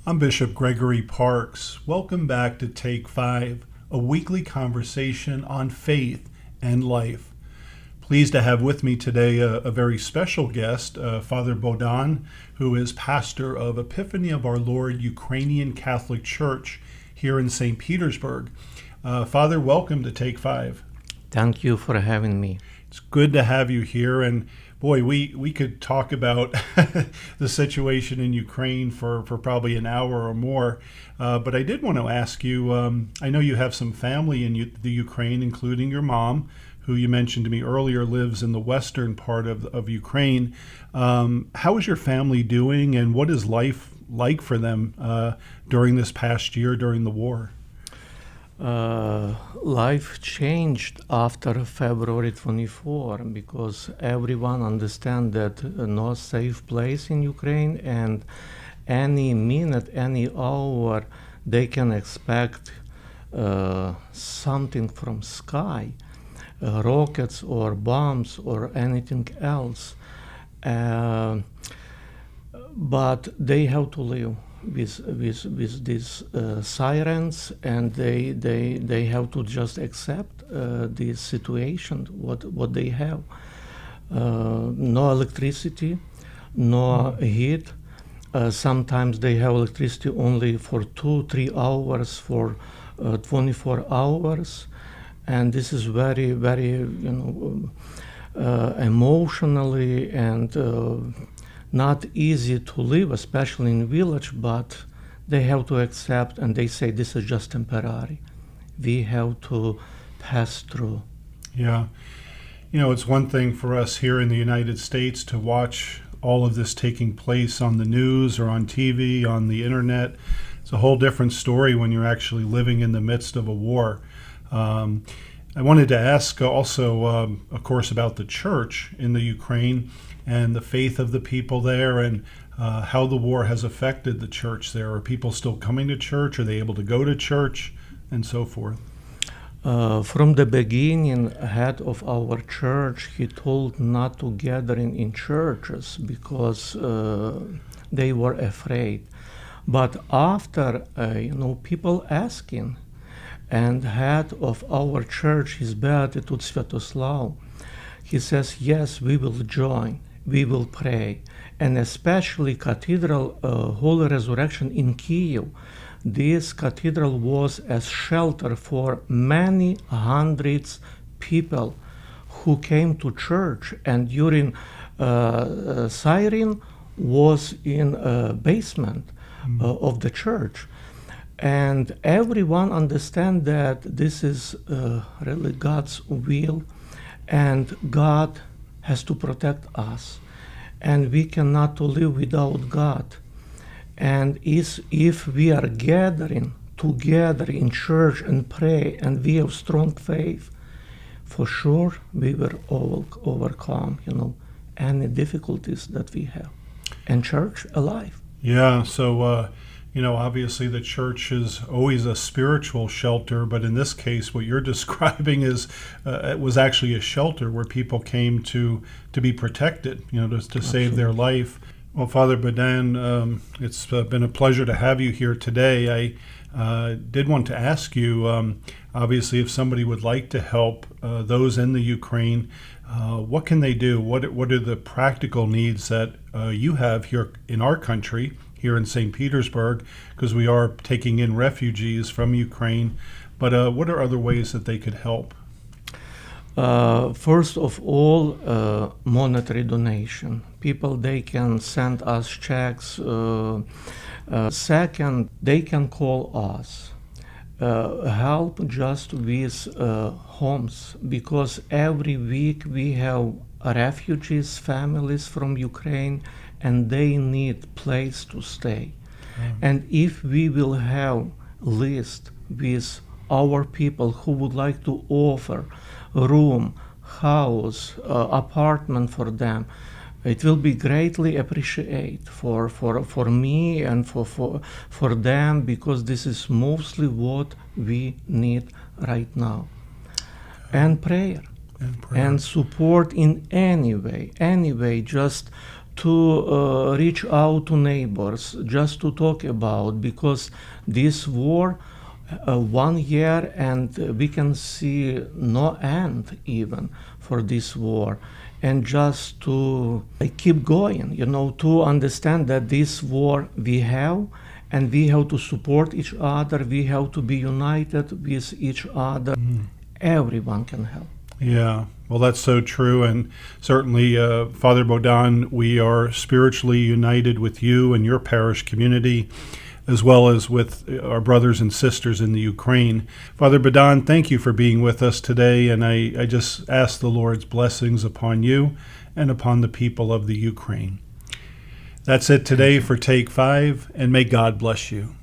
I'm Bishop Gregory Parks. Welcome back to Take 5, a weekly conversation on faith and life. Pleased to have with me today a very special guest, Father Bohdan, who is pastor of Epiphany of Our Lord Ukrainian Catholic Church here in St. Petersburg. Father, welcome to Take 5. Thank you for having me. It's good to have you here, and boy, we could talk about the situation in Ukraine for probably an hour or more, but I did want to ask you, I know you have some family in the Ukraine, including your mom, who you mentioned to me earlier lives in the western part of Ukraine. How is your family doing, and what is life like for them during this past year, during the war? Life changed after February 24 because everyone understands that no safe place in Ukraine, and any minute, any hour, they can expect something from sky, rockets or bombs or anything else. But they have to live with these sirens, and they have to just accept this situation, what they have. No electricity, no heat. Sometimes they have electricity only for 2-3 hours for 24 hours, and this is very, very, emotionally and not easy to live, especially in village, but they have to accept, and they say this is just temporary. We have to pass through. Yeah. It's one thing for us here in the United States to watch all of this taking place on the news or on TV, on the internet. It's a whole different story when you're actually living in the midst of a war. I wanted to ask also, of course, about the church in the Ukraine and the faith of the people there, and how the war has affected the church there. Are people still coming to church? Are they able to go to church? And so forth. From the beginning, head of our church, he told not to gather in churches because they were afraid. But after, people asking, and head of our church, his Beatitude Sviatoslav, he says, yes, we will join. We will pray, and especially Cathedral Holy Resurrection in Kyiv. This cathedral was a shelter for many hundreds people who came to church, and during siren was in a basement of the church. And everyone understands that this is really God's will, and God has to protect us, and we cannot live without God. And if we are gathering together in church and pray, and we have strong faith, for sure we will overcome, any difficulties that we have, and church alive. Yeah. So obviously the church is always a spiritual shelter, but in this case, what you're describing is it was actually a shelter where people came to be protected, to save their life. Well, Father Bohdan, it's been a pleasure to have you here today. I did want to ask you, obviously, if somebody would like to help those in the Ukraine, what can they do? What are the practical needs that you have here in our country, here in St. Petersburg, because we are taking in refugees from Ukraine, but what are other ways that they could help? First of all, monetary donation. People, they can send us checks. Second, they can call us. Help just with homes, because every week we have refugees, families from Ukraine, and they need place to stay. And if we will have list with our people who would like to offer room, house, apartment for them, it will be greatly appreciated for me and for them, because this is mostly what we need right now. And prayer. And support in any way, just to reach out to neighbors, just to talk about, because this war, 1 year, and we can see no end even for this war. And just to keep going, to understand that this war we have, and we have to support each other, we have to be united with each other. Everyone can help. Yeah, well, that's so true. And certainly, Father Bohdan, we are spiritually united with you and your parish community, as well as with our brothers and sisters in the Ukraine. Father Bohdan, thank you for being with us today, and I just ask the Lord's blessings upon you and upon the people of the Ukraine. That's it today for Take 5, and may God bless you.